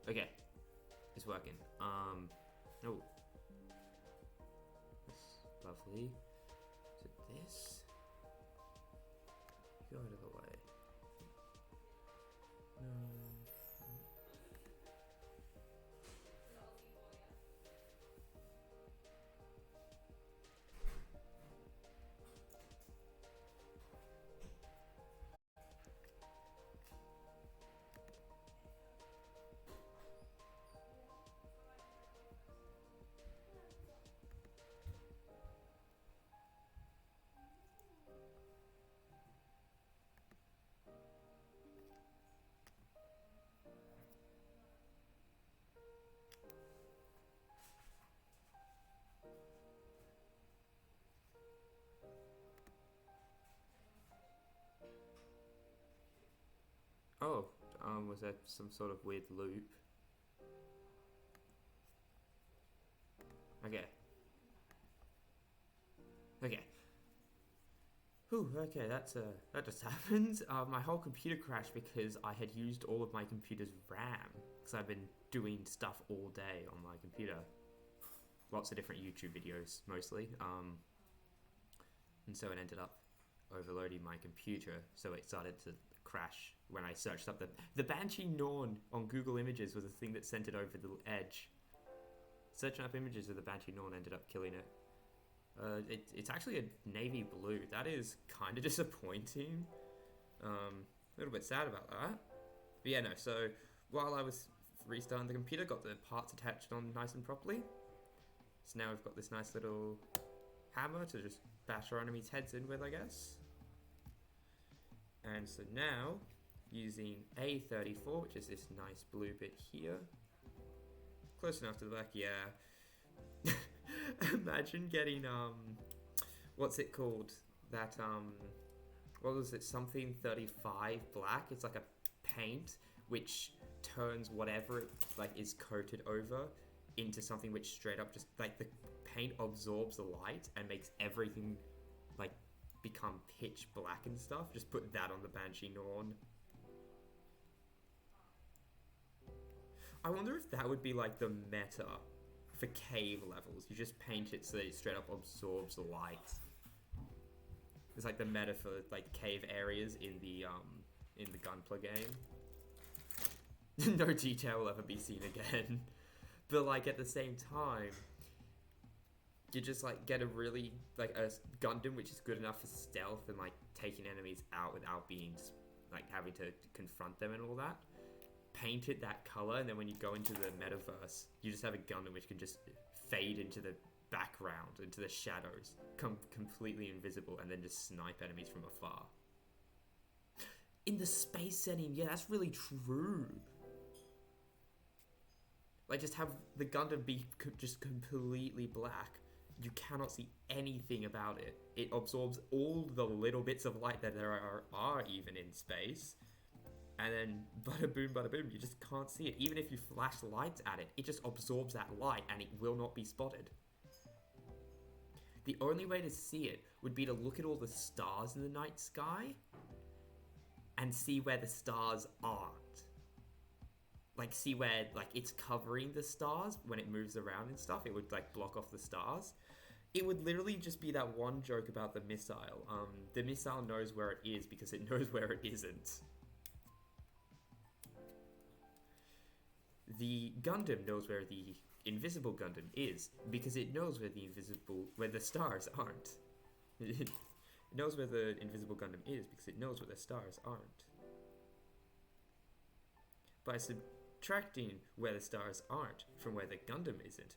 Okay. It's working. Oh. That's lovely. So this... Go out of the way. Oh, was that some sort of weird loop? Okay. Okay. Whew, okay, that just happened. My whole computer crashed because I had used all of my computer's RAM. Because I've been doing stuff all day on my computer. Lots of different YouTube videos, mostly. And so it ended up overloading my computer, so it started to crash when I searched up the Banshee Norn on Google Images was the thing that sent it over the edge. Searching up images of the Banshee Norn ended up killing it. It's actually a navy blue. That is kind of disappointing. A little bit sad about that. But yeah, no, so while I was restarting the computer, got the parts attached on nice and properly. So now we've got this nice little hammer to just bash our enemies' heads in with, I guess. And so now, using A34, which is this nice blue bit here. Close enough to the back, yeah. Imagine getting, what's it called? That, what was it? Something 35 black. It's like a paint which turns whatever it, like, is coated over into something which straight up just, like, the paint absorbs the light and makes everything, like, become pitch black and stuff. Just put that on the Banshee Norn. I wonder if that would be like the meta for cave levels. You just paint it so that it straight up absorbs the light. It's like the meta for like cave areas in the Gunpla game. No detail will ever be seen again. But like at the same time, you just like get a really like a Gundam which is good enough for stealth and like taking enemies out without being like having to confront them and all that. Paint it that color, and then when you go into the metaverse, you just have a Gundam which can just fade into the background, into the shadows, completely invisible, and then just snipe enemies from afar. In the space setting, yeah, that's really true. Like, just have the Gundam be just completely black. You cannot see anything about it. It absorbs all the little bits of light that there are even in space. And then, bada boom, you just can't see it. Even if you flash lights at it, it just absorbs that light and it will not be spotted. The only way to see it would be to look at all the stars in the night sky and see where the stars aren't. Like, see where, like, it's covering the stars when it moves around and stuff. It would, like, block off the stars. It would literally just be that one joke about the missile. The missile knows where it is because it knows where it isn't. The Gundam knows where the invisible Gundam is because it knows where the stars aren't. It knows where the invisible Gundam is because it knows where the stars aren't. By subtracting where the stars aren't from where the Gundam isn't,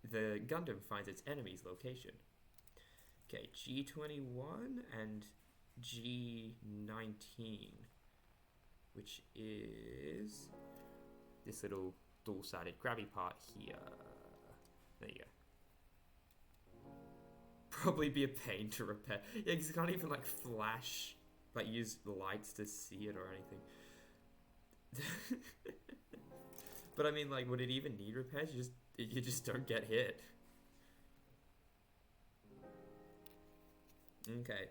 the Gundam finds its enemy's location. Okay, G21 and G19, which is this little dual-sided grabby part here. There you go. Probably be a pain to repair. Yeah, because you can't even like flash, like use lights to see it or anything. But I mean, like, would it even need repairs? You just don't get hit. Okay,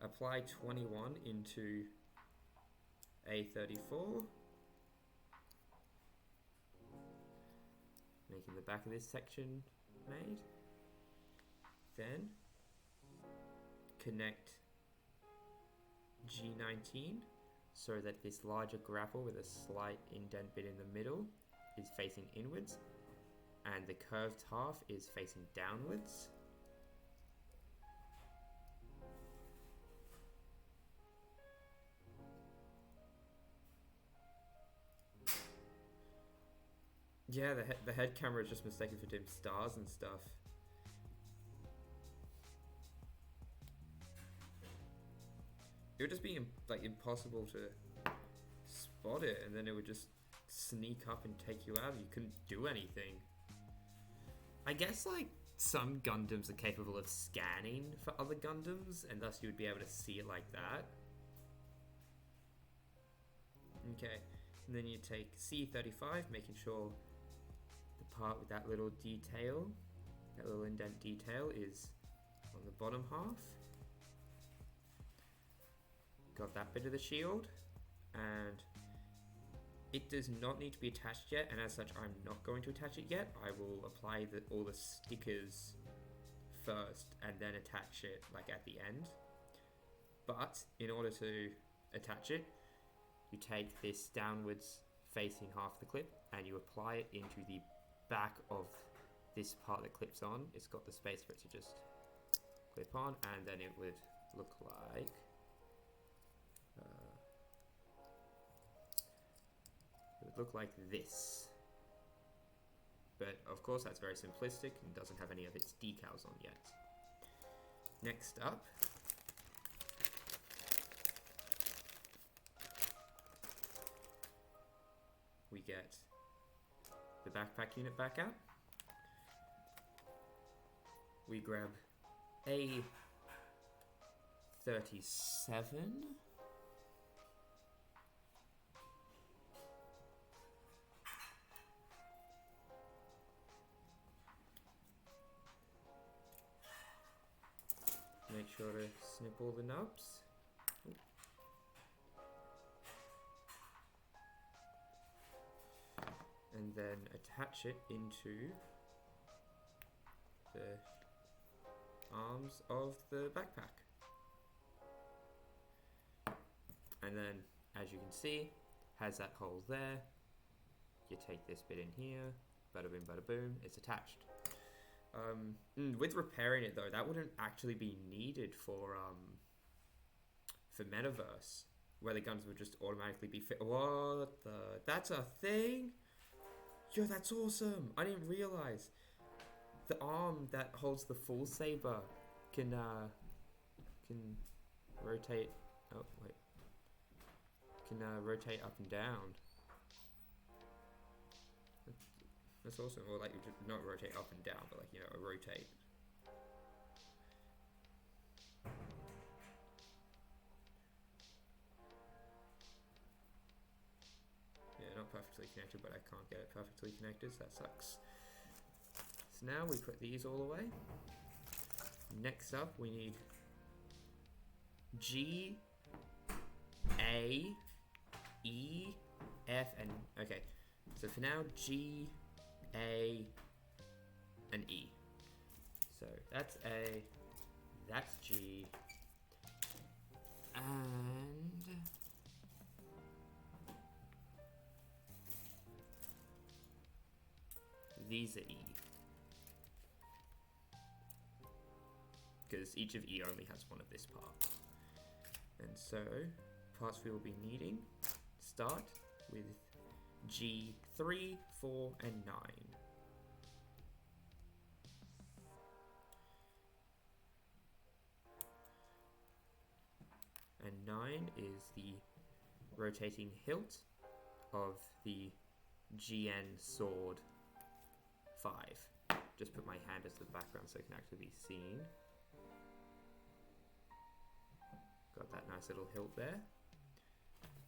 apply 21 into A34. making the back of this section made. Then connect G19 so that this larger grapple with a slight indent bit in the middle is facing inwards and the curved half is facing downwards. Yeah, the head camera is just mistaken for dim stars and stuff. It would just be like impossible to spot it, and then it would just sneak up and take you out. You couldn't do anything. I guess like some Gundams are capable of scanning for other Gundams, and thus you would be able to see it like that. Okay, and then you take C35, making sure the part with that little detail, that little indent detail, is on the bottom half. Got that bit of the shield, and it does not need to be attached yet, and as such I'm not going to attach it yet. I will apply all the stickers first and then attach it like at the end. But in order to attach it, you take this downwards facing half of the clip and you apply it into the back of this part that clips on. It's got the space for it to just clip on, and then it would look like this. But of course that's very simplistic and doesn't have any of its decals on yet. Next up, we get the backpack unit back out. We grab A37. Make sure to snip all the nubs. And then attach it into the arms of the backpack. And then, as you can see, has that hole there. You take this bit in here, bada boom, bada boom, it's attached. With repairing it though, that wouldn't actually be needed for Metaverse, where the guns would just automatically be fit. What the? That's a thing? Yo, that's awesome! I didn't realize. The arm that holds the full saber can rotate. Oh wait, can rotate up and down. That's awesome. Or like, not rotate up and down, but like, you know, a rotate. Yeah, not perfectly connected, but I can't get it perfectly connected, so that sucks. So now we put these all away. Next up, we need G, A, E, F, and okay. So for now, G, A, and E. So that's A, that's G, and these are E. Because each of E only has one of this part. And so, parts we will be needing start with G3, 4, and 9. And 9 is the rotating hilt of the GN sword 5. Just put my hand as the background so it can actually be seen. Got that nice little hilt there.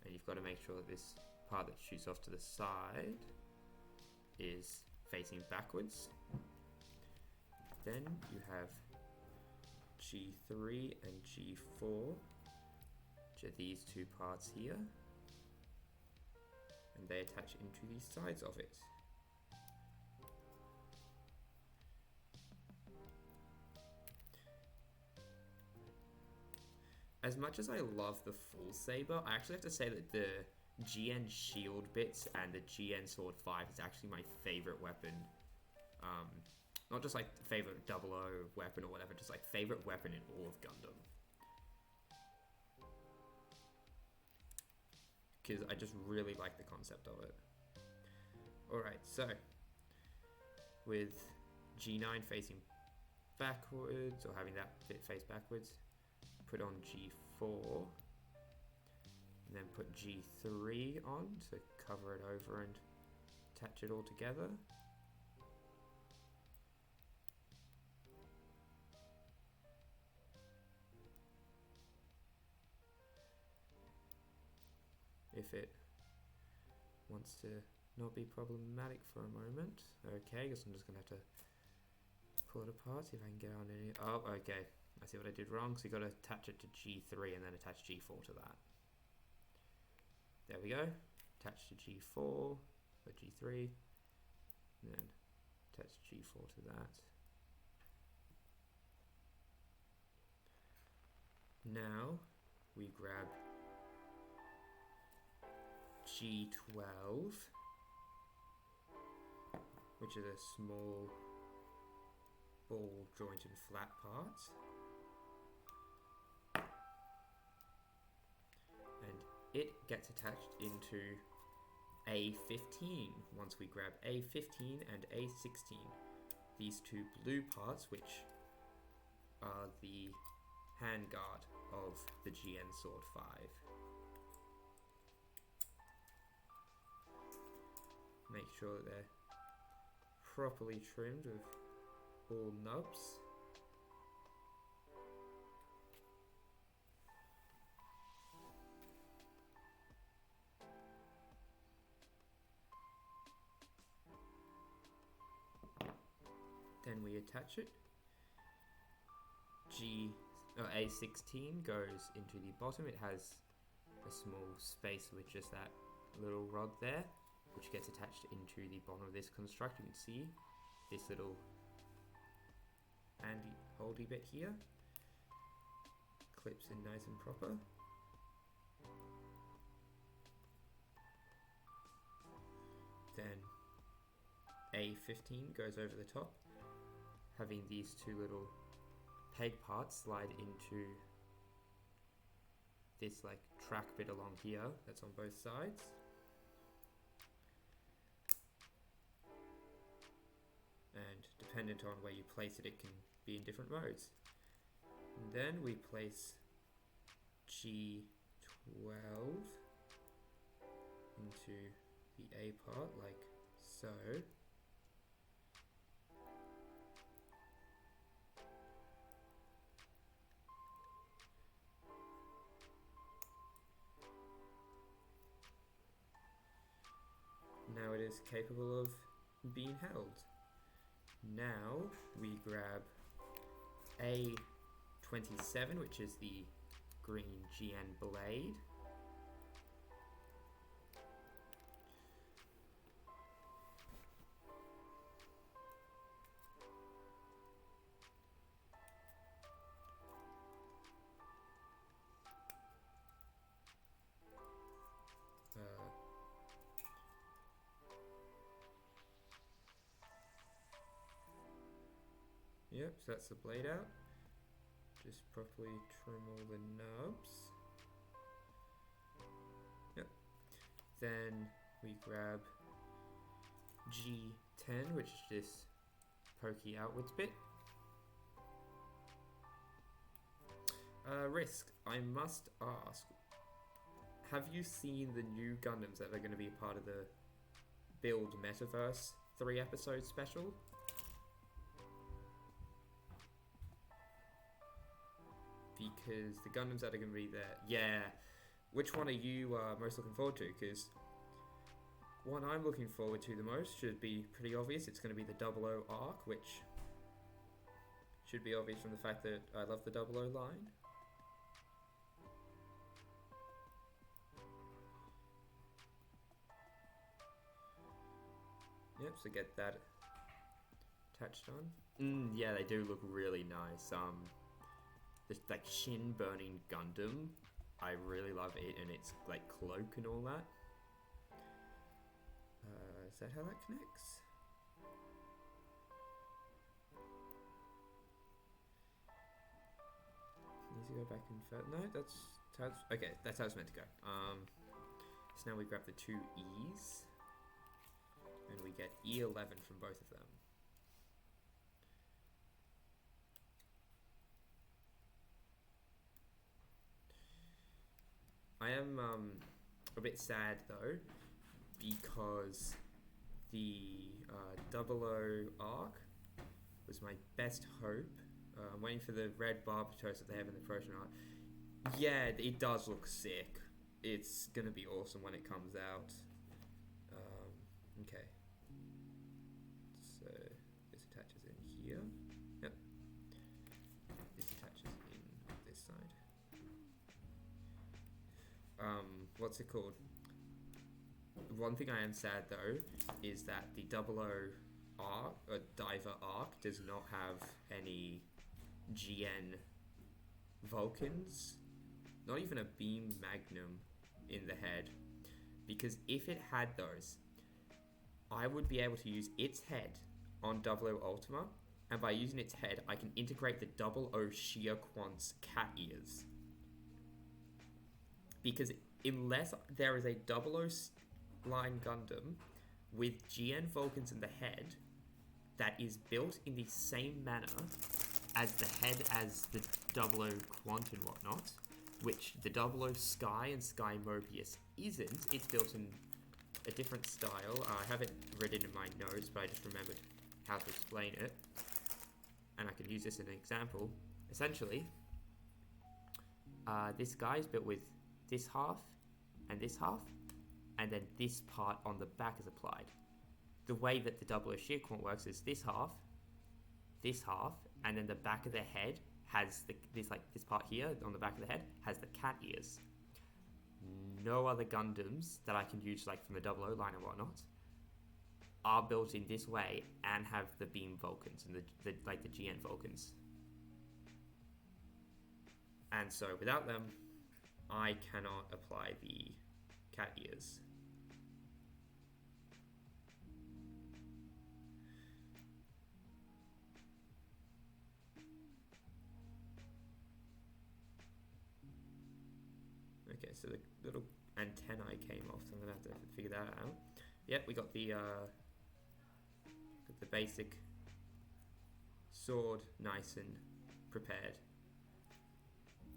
And you've got to make sure that this part that shoots off to the side is facing backwards. Then you have G3 and G4, which are these two parts here. And they attach into the sides of it. as much as I love the full saber, I actually have to say that the GN shield bits and the GN sword 5 is actually my favorite weapon. Not just like favorite 00 weapon or whatever, just like favorite weapon in all of Gundam. Because I just really like the concept of it. Alright, so with G9 facing backwards, or having that bit face backwards, put on G4, and then put G3 on to cover it over and attach it all together. If it wants to not be problematic for a moment. Okay, I guess I'm just gonna have to pull it apart, see if I can get on any. Oh, okay. I see what I did wrong. So you got to attach it to G3 and then attach G4 to that. There we go. Attach to G4 or G3, and then attach G4 to that. Now we grab G12, which is a small ball joint and flat parts, and it gets attached into A15 once we grab A15 and A16, these two blue parts which are the handguard of the GN Sword 5. Make sure that they're properly trimmed with all nubs. Then we attach it. A16 goes into the bottom. It has a small space with just that little rod there, which gets attached into the bottom of this construct. You can see this little handy holdy bit here. Clips in nice and proper. Then A15 goes over the top, having these two little peg parts slide into this like track bit along here that's on both sides. And dependent on where you place it, it can be in different modes. And then we place G12 into the A part like so. Now it is capable of being held. Now we grab A27, which is the green GN blade. Yep, so that's the blade out. Just properly trim all the nubs. Yep. Then we grab G10, which is this pokey outwards bit. Risk, I must ask, have you seen the new Gundams that are going to be a part of the Build Metaverse 3-episode special? Because the Gundams that are going to be there, yeah. Which one are you most looking forward to? Because one I'm looking forward to the most should be pretty obvious. It's going to be the 00 arc, which should be obvious from the fact that I love the 00 line. Yep, so get that attached on. Yeah, they do look really nice. the like shin burning Gundam. I really love it and its like cloak and all that. Is that how that connects? Need to go back and no, that's how it's, okay. That's how it's meant to go. So now we grab the two E's, and we get E11 from both of them. I am a bit sad though, because the 00 arc was my best hope. I'm waiting for the red barber toast that they have in the frozen art. Yeah, it does look sick. It's gonna be awesome when it comes out. Okay. So this attaches in here. Yep. This attaches in this side. What's it called? One thing I am sad though is that the 00 arc, diver arc, does not have any GN Vulcans, not even a beam magnum in the head, because if it had those, I would be able to use its head on 00 Ultima, and by using its head I can integrate the 00 sheer Quant's cat ears, because unless there is a 00 line Gundam with GN Vulcans in the head that is built in the same manner as the head as the 00 Quant and whatnot, which the 00 Sky and Sky Mobius isn't. It's built in a different style. I have it written in my notes, but I just remembered how to explain it, and I can use this as an example. Essentially, this guy is built with this half, and then this part on the back is applied. The way that the 00 sheer Quant works is this half, and then the back of the head has this part here on the back of the head has the cat ears. No other Gundams that I can use like from the 00 line and whatnot are built in this way and have the beam Vulcans and the GN Vulcans. And so without them, I cannot apply the cat ears. Okay, so the little antennae came off, so I'm gonna have to figure that out. Yep, we got the basic sword nice and prepared.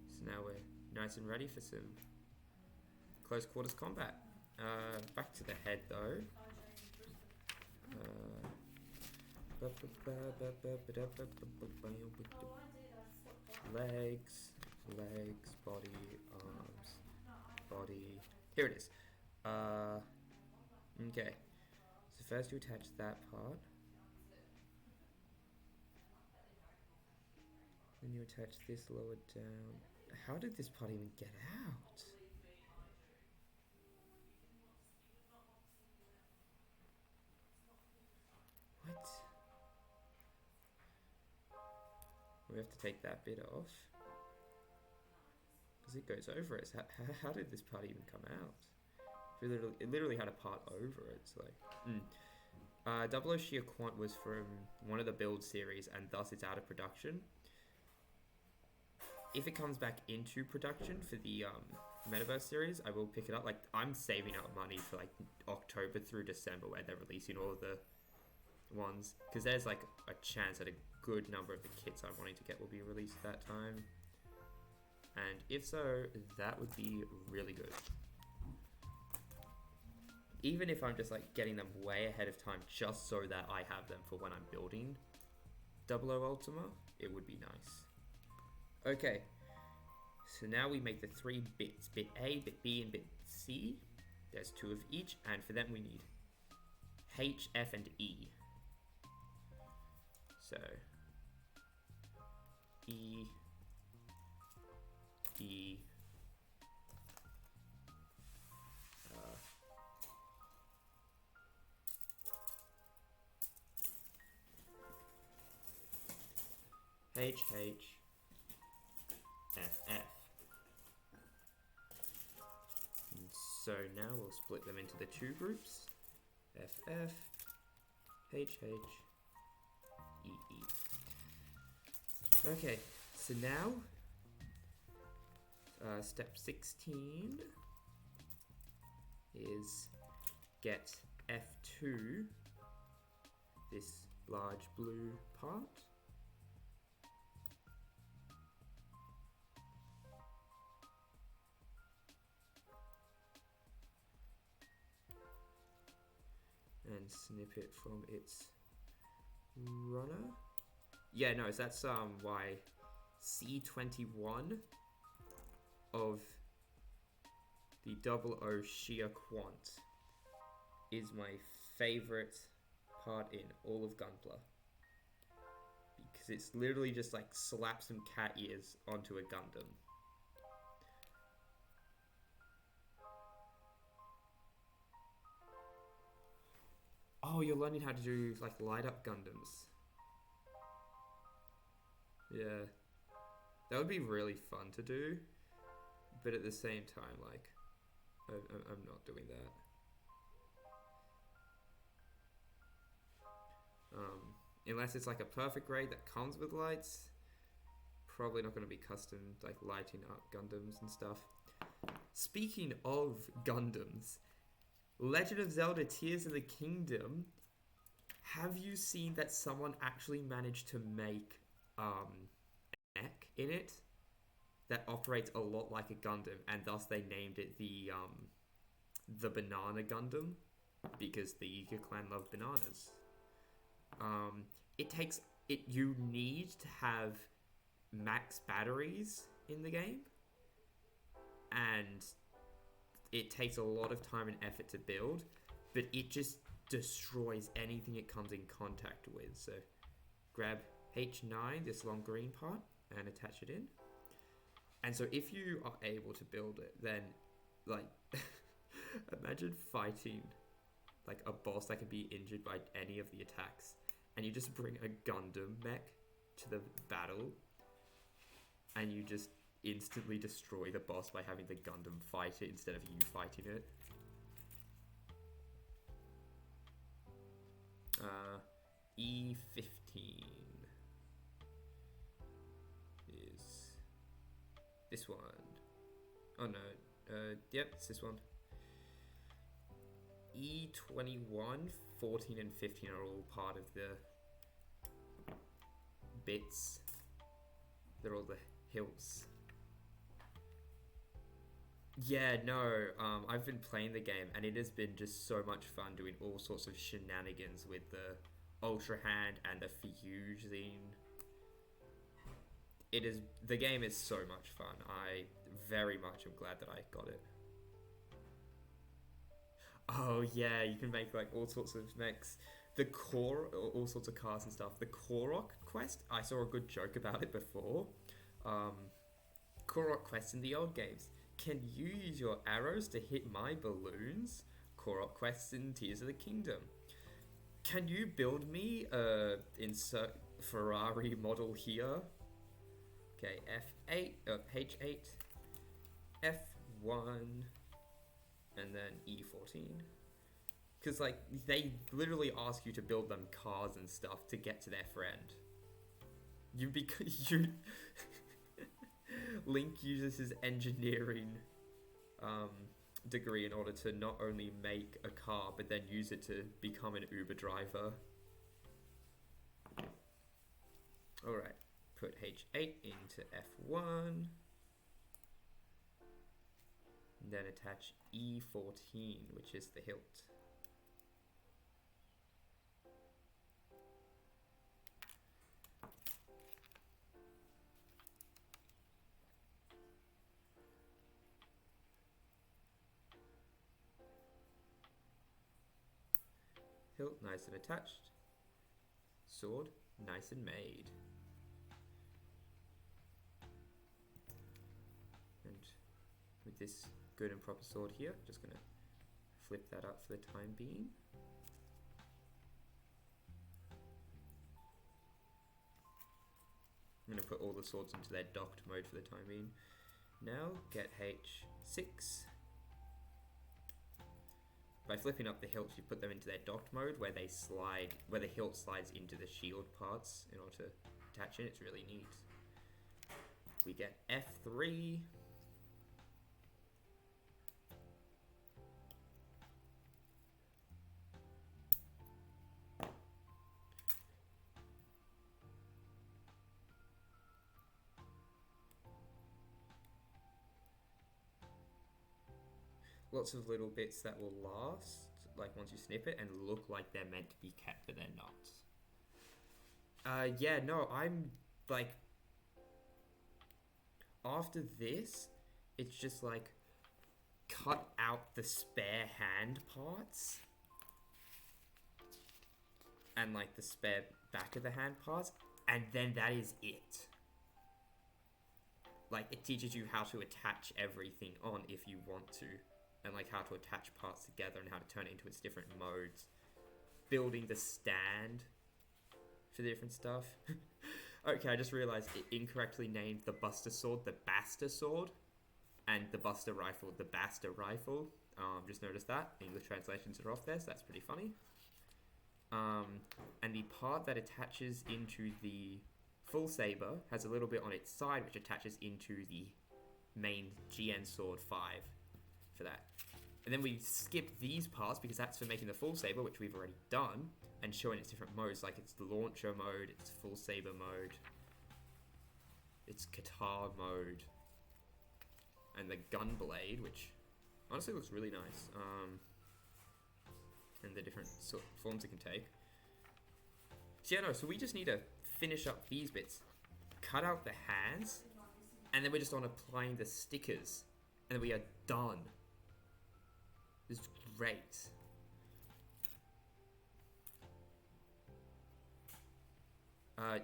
So now we're nice and ready for some close quarters combat. Back to the head though. Legs, body, arms, body. Here it is. Okay. So first you attach that part. Then you attach this lower down. How did this part even get out? What? We have to take that bit off, because it goes over it. So how did this part even come out? It literally had a part over it. So like, 00 Sheer Quant was from one of the build series, and thus it's out of production. If it comes back into production for the Metaverse series, I will pick it up. Like, I'm saving up money for like October through December, where they're releasing all of the ones, because there's like a chance that a good number of the kits I'm wanting to get will be released at that time, and if so, that would be really good. Even if I'm just like getting them way ahead of time, just so that I have them for when I'm building 00 Ultima, it would be nice. Okay, so now we make the 3 bits, bit A, bit B, and bit C. There's 2 of each, and for them we need H, F, and E. So E, E, H, H, So now we'll split them into the two groups. FF, HH, EE. Okay, so now, step 16 is get F2, this large blue part. And snip it from its runner. Yeah, no, so that's why C21 of the 00 shear Quant is my favorite part in all of Gunpla. Because it's literally just like slap some cat ears onto a Gundam. Oh, you're learning how to do like light up Gundams. Yeah. That would be really fun to do. But at the same time, like, I'm not doing that. Unless it's like a perfect grade that comes with lights. Probably not going to be custom, like, lighting up Gundams and stuff. Speaking of Gundams, Legend of Zelda Tears of the Kingdom, have you seen that someone actually managed to make a mech in it that operates a lot like a Gundam, and thus they named it the Banana Gundam, because the Yiga clan love bananas. You need to have max batteries in the game, and it takes a lot of time and effort to build, but it just destroys anything it comes in contact with. So grab H9, this long green part, and attach it in. And so if you are able to build it, then, like, imagine fighting, like, a boss that can be injured by any of the attacks, and you just bring a Gundam mech to the battle, and you just instantly destroy the boss by having the Gundam fight it instead of you fighting it. E15 is this one. Oh no, yep, it's this one. E21, 14 and 15 are all part of the bits. They're all the hilts. Yeah, no, I've been playing the game, and it has been just so much fun doing all sorts of shenanigans with the Ultra Hand and the fusing. The game is so much fun. I very much am glad that I got it. Oh yeah, you can make like all sorts of mechs. The core, all sorts of cars and stuff. The Korok quest, I saw a good joke about it before. Korok quest in the old games. Can you use your arrows to hit my balloons? Korok quests in Tears of the Kingdom. Can you build me insert Ferrari model here? Okay, F8, H8, F1, and then E14. Because, like, they literally ask you to build them cars and stuff to get to their friend. Link uses his engineering degree in order to not only make a car, but then use it to become an Uber driver. Alright, put H8 into F1. And then attach E14, which is the hilt. Hilt, nice and attached. Sword, nice and made. And with this good and proper sword here, just gonna flip that up for the time being. I'm gonna put all the swords into their docked mode for the time being. Now get H6. by flipping up the hilts, you put them into their docked mode where they slide, where the hilt slides into the shield parts in order to attach it. It's really neat. We get F3. Lots of little bits that will last, like once you snip it, and look like they're meant to be kept, but they're not. Yeah, no, I'm like, after this, it's just like, cut out the spare hand parts, and like the spare back of the hand parts, and then that is it. Like, it teaches you how to attach everything on if you want to. And like how to attach parts together and how to turn it into its different modes. Building the stand for the different stuff. Okay, I just realized it incorrectly named the Buster Sword the Basta Sword. And the Buster Rifle the Basta Rifle. Just noticed that. English translations are off there, so that's pretty funny. And the part that attaches into the full saber has a little bit on its side which attaches into the main GN Sword 5 for that. And then we skip these parts because that's for making the full saber, which we've already done, and showing its different modes, like its launcher mode, its full saber mode, its guitar mode, and the gun blade, which honestly looks really nice, and the different sort of forms it can take. So yeah, no, so we just need to finish up these bits, cut out the hands, and then we're just on applying the stickers, and then we are done. It's great.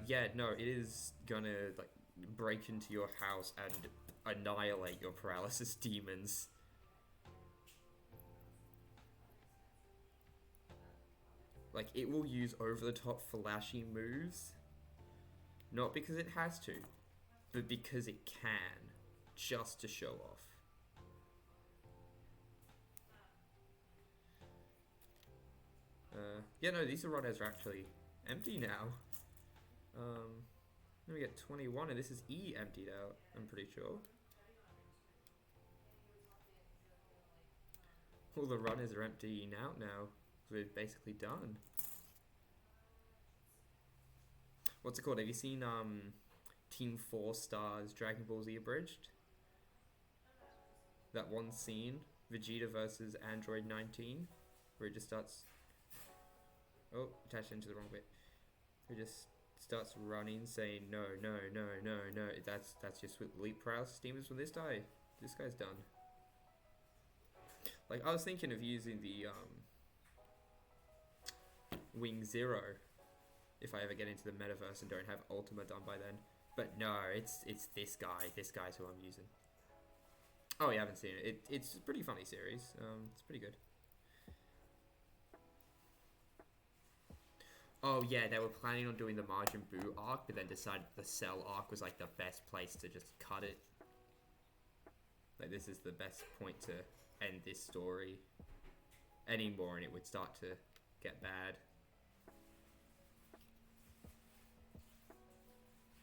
Yeah, no, it is gonna like break into your house and annihilate your paralysis demons. Like, it will use over-the-top flashy moves, not because it has to, but because it can, just to show off. Yeah, no, these runners are actually empty now. Then we get 21, and this is E emptied out, I'm pretty sure. All the runners are emptying out now. We're basically done. What's it called? Have you seen Team 4 Stars Dragon Ball Z Abridged? That one scene, Vegeta versus Android 19, where it just starts... Oh, attached into the wrong bit. It just starts running, saying no, no, no, no, no. That's just with elite paralysis demons. When this guy's done. Like, I was thinking of using the Wing Zero if I ever get into the metaverse and don't have Ultima done by then. But no, it's this guy. This guy's who I'm using. Oh, you haven't seen it. It's a pretty funny series. It's pretty good. Oh yeah, they were planning on doing the Majin Buu arc, but then decided the Cell arc was like the best place to just cut it. Like, this is the best point to end this story. Any more and it would start to get bad.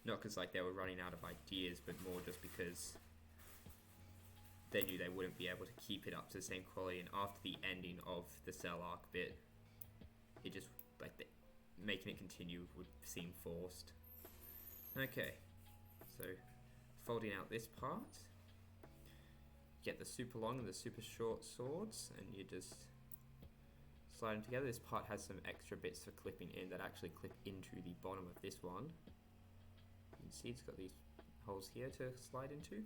Not because like they were running out of ideas, but more just because they knew they wouldn't be able to keep it up to the same quality, and after the ending of the Cell arc bit, it just, like, making it continue would seem forced. Okay, so folding out this part, get the super long and the super short swords, and you just slide them together. This part has some extra bits for clipping in that actually clip into the bottom of this one. You can see it's got these holes here to slide into.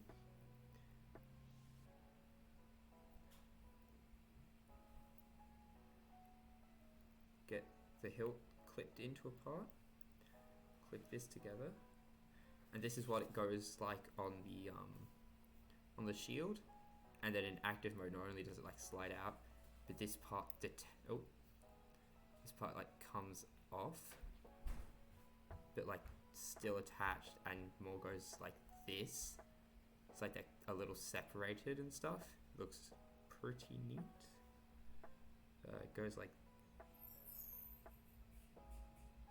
Get the hilt clipped into a part. Clip this together, and this is what it goes like on the shield. And then in active mode, not only does it like slide out, but this part this part like comes off, but like still attached, and more goes like this. It's like they're a little separated and stuff. Looks pretty neat. It goes like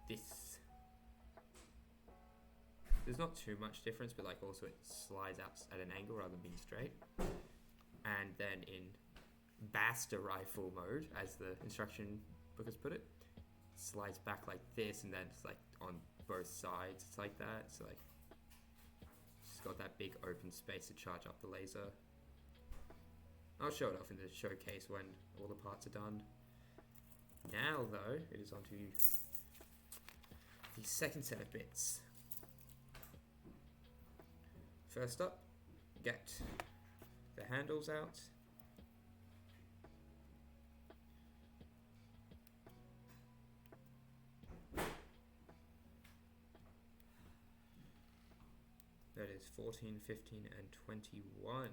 this. There's not too much difference, but like also it slides out at an angle rather than being straight. And then in Basta rifle mode, as the instruction book has put it, slides back like this, and then it's like on both sides. It's like that. So like, it's got that big open space to charge up the laser. I'll show it off in the showcase when all the parts are done. Now though, it is onto the second set of bits. First up, get the handles out. That is 14, 15, and 21.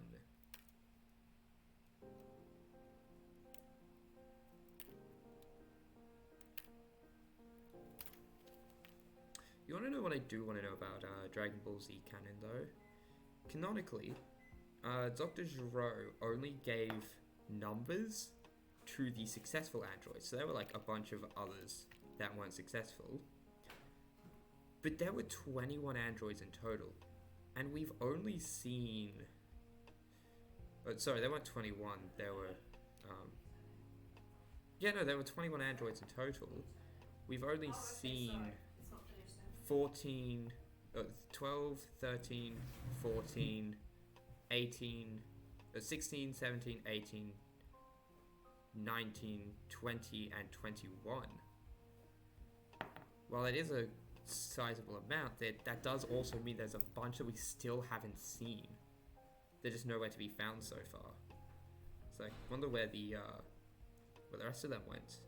You want to know what I do want to know about Dragon Ball Z canon though? Canonically, Dr. Gero only gave numbers to the successful androids. So there were like a bunch of others that weren't successful. But there were 21 androids in total. And we've only seen... sorry, there weren't 21. There were... there were 21 androids in total. We've only seen 14... 12, 13, 14, 18, 16, 17, 18, 19, 20, and 21. While it is a sizable amount, that does also mean there's a bunch that we still haven't seen. They're just nowhere to be found so far. So I wonder where the rest of them went.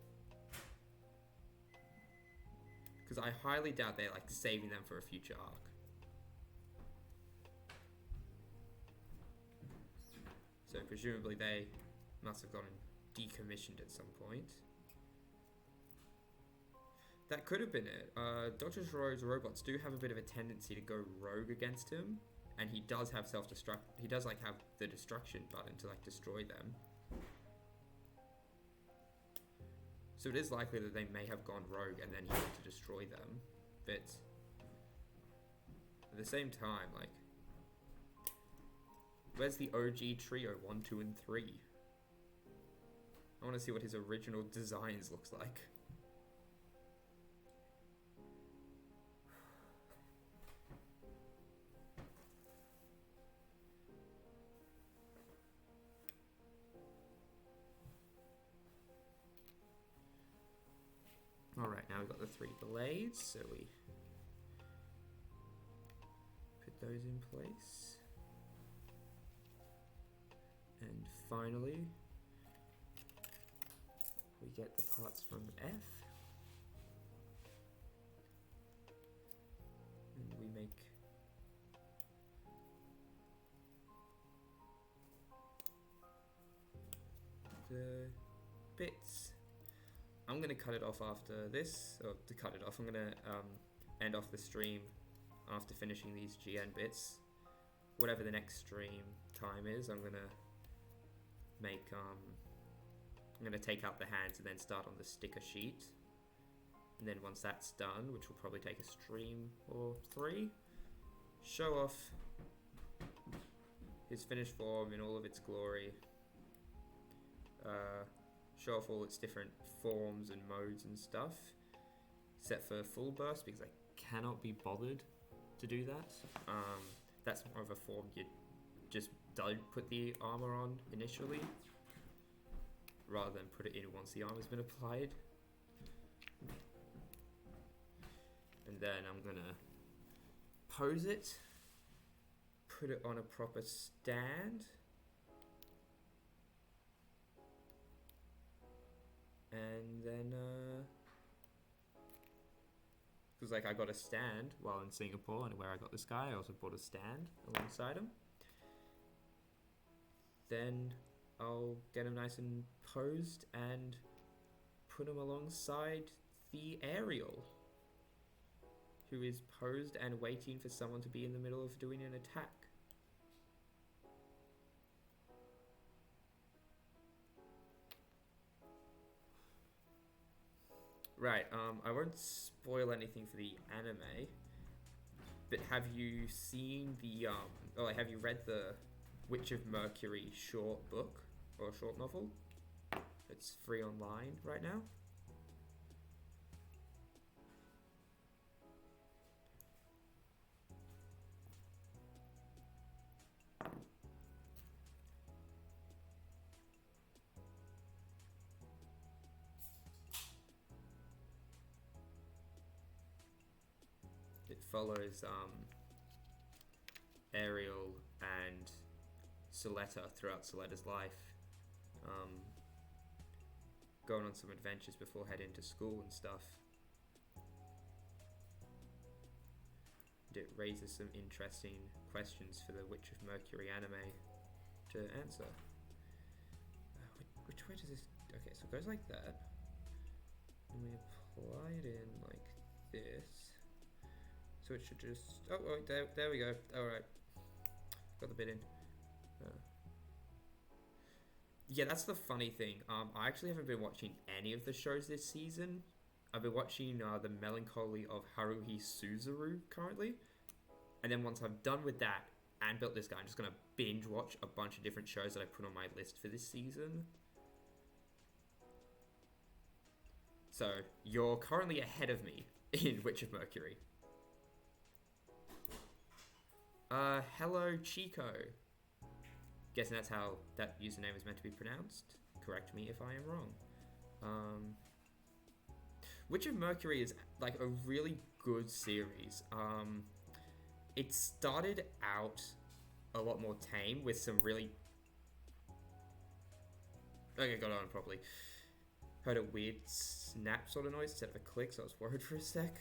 Because I highly doubt they're like saving them for a future arc. So presumably they must have gotten decommissioned at some point. That could have been it. Dr. Gero's robots do have a bit of a tendency to go rogue against him, and he does have self-destruct. He does like have the destruction button to like destroy them. So it is likely that they may have gone rogue and then he went to destroy them. But at the same time, like, where's the OG trio 1, 2, and 3? I want to see what his original designs looks like. Alright, now we've got the 3 blades, so we put those in place. And finally, we get the parts from F. And we make the bits. I'm going to cut it off after this, or to cut it off, I'm going to end off the stream after finishing these GN bits. Whatever the next stream time is, I'm going to make, I'm going to take out the hands and then start on the sticker sheet. And then once that's done, which will probably take a stream or 3, show off his finished form in all of its glory. Show off all its different forms and modes and stuff, except for full burst because I cannot be bothered to do that. That's more of a form you just don't put the armor on initially, rather than put it in once the armor's been applied. And then I'm gonna pose it, put it on a proper stand. And then, because like I got a stand while in Singapore, and where I got this guy, I also bought a stand alongside him. Then I'll get him nice and posed and put him alongside the aerial, who is posed and waiting for someone to be in the middle of doing an attack. Right. I won't spoil anything for the anime, but have you seen the or like, have you read the Witch of Mercury short book or short novel? It's free online right now. It follows Ariel and Soletta throughout Soletta's life, um, going on some adventures before heading to school and stuff. And it raises some interesting questions for the Witch of Mercury anime to answer. Which way does this... Okay, so it goes like that. And we apply it in like this. So it should just... Oh, there we go. Alright. Got the bit in. Yeah, that's the funny thing. I actually haven't been watching any of the shows this season. I've been watching The Melancholy of Haruhi Suzaru currently. And then once I'm done with that and built this guy, I'm just going to binge watch a bunch of different shows that I put on my list for this season. So, you're currently ahead of me in Witch of Mercury. Hello Chico. Guessing that's how that username is meant to be pronounced. Correct me if I am wrong. Witch of Mercury is like a really good series. It started out a lot more tame with some really... Okay, got it on properly. Heard a weird snap sort of noise instead of a click, so I was worried for a sec.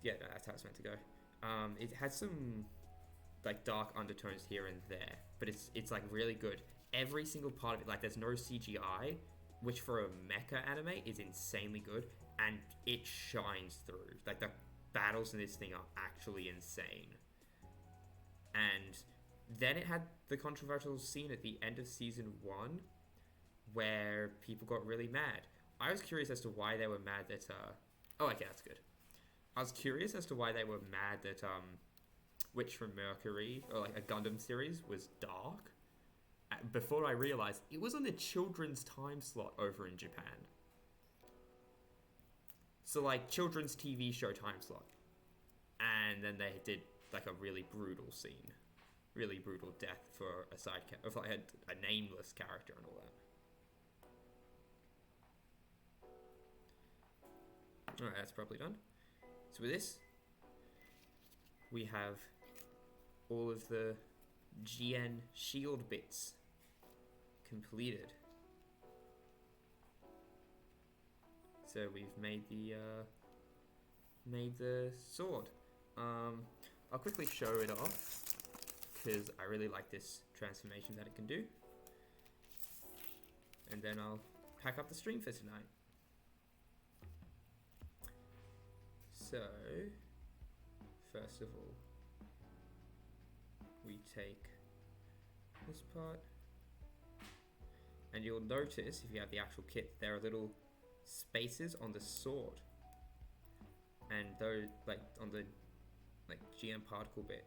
Yeah, no, that's how it's meant to go. It has some like dark undertones here and there, but it's like really good. Every single part of it, like there's no CGI, which for a mecha anime is insanely good, and it shines through. Like the battles in this thing are actually insane. And then it had the controversial scene at the end of season 1 where people got really mad. I was curious as to why they were mad that oh, okay, that's good. I was curious as to why they were mad that Witch from Mercury, or like a Gundam series, was dark. Before I realized it was on the children's time slot over in Japan. So like children's TV show time slot. And then they did like a really brutal scene. Really brutal death for a side character, of like a nameless character and all that. Alright, that's probably done. So with this, we have all of the GN shield bits completed. So we've made the sword. I'll quickly show it off because I really like this transformation that it can do. And then I'll pack up the stream for tonight. So, first of all, we take this part, and you'll notice if you have the actual kit, there are little spaces on the sword, and those like on the like GM particle bit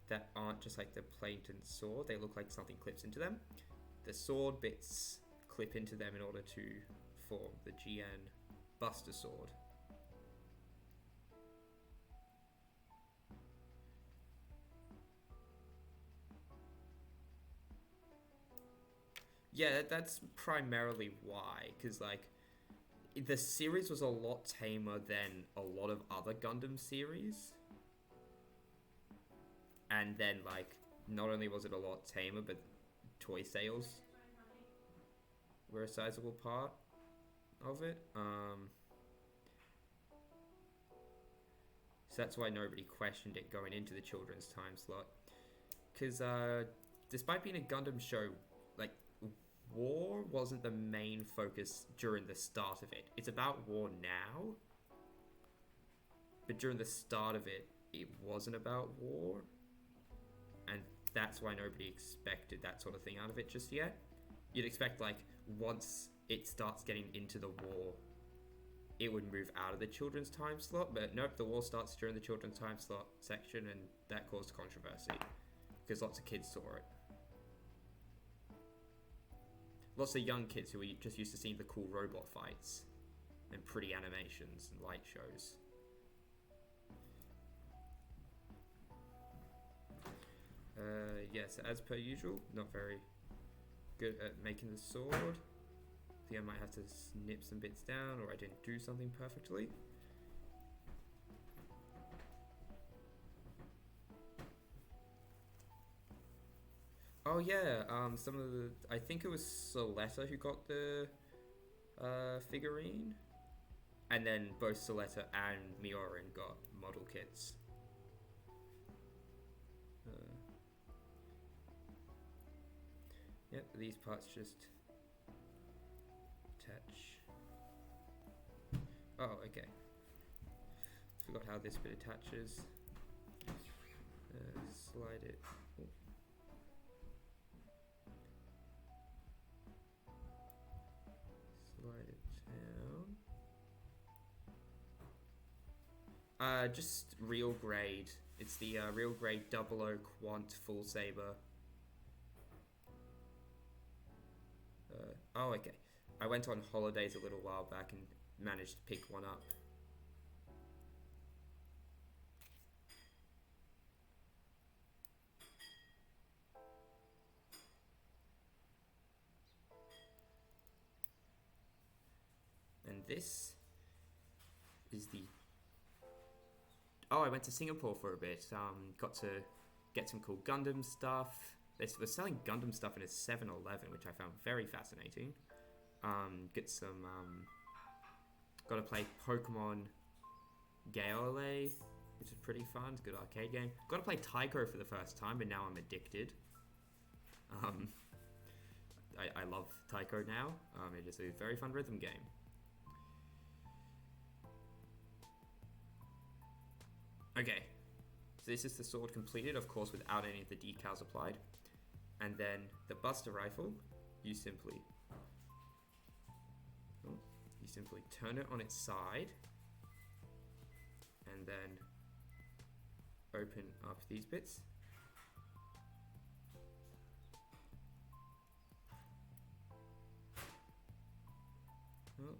that aren't just like the plate and sword, they look like something clips into them. The sword bits clip into them in order to form the GN Buster Sword. Yeah, that's primarily why, because like the series was a lot tamer than a lot of other Gundam series. And then like not only was it a lot tamer, but toy sales were a sizable part of it. So that's why nobody questioned it going into the children's time slot. Because despite being a Gundam show, like war wasn't the main focus during the start of it. It's about war now, but during the start of it, it wasn't about war, and that's why nobody expected that sort of thing out of it just yet. You'd expect, like, once it starts getting into the war, it would move out of the children's time slot, but nope, the war starts during the children's time slot section, and that caused controversy because lots of kids saw it. Lots of young kids who were just used to seeing the cool robot fights and pretty animations and light shows. Yes, as per usual, not very good at making the sword. I think I might have to snip some bits down, or I didn't do something perfectly. Oh yeah, some of the, I think it was Soletta who got the figurine, and then both Soletta and Miorin got model kits. Yep, these parts just attach. Oh, okay. Forgot how this bit attaches. Slide it. Oh. Slide it down. Just real grade. It's the real grade 00 Quant full saber. Oh, okay. I went on holidays a little while back and managed to pick one up. And this is the... Oh, I went to Singapore for a bit. Got to get some cool Gundam stuff. They were selling Gundam stuff in a 7-Eleven, which I found very fascinating. Get some... got to play Pokemon Gale, which is pretty fun. It's a good arcade game. Got to play Taiko for the first time, but now I'm addicted. I love Taiko now. It is a very fun rhythm game. Okay, so this is the sword completed, of course, without any of the decals applied. And then the Buster Rifle, you simply turn it on its side, and then open up these bits. Oh,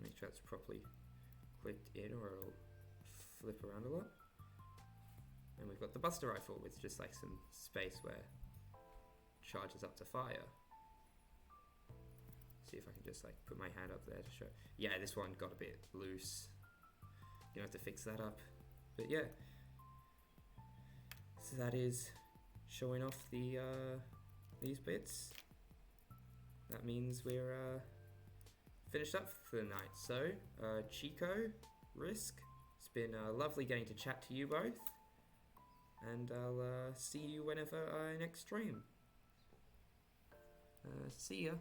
make sure it's properly clipped in, or it'll flip around a lot. And we've got the Buster Rifle with just like some space where it charges up to fire. See if I can just like put my hand up there to show. Yeah, this one got a bit loose. You don't have to fix that up. But yeah. So that is showing off the these bits. That means we're finished up for the night. So, Chico, Risk, it's been lovely getting to chat to you both. And I'll see you whenever I next stream. See ya.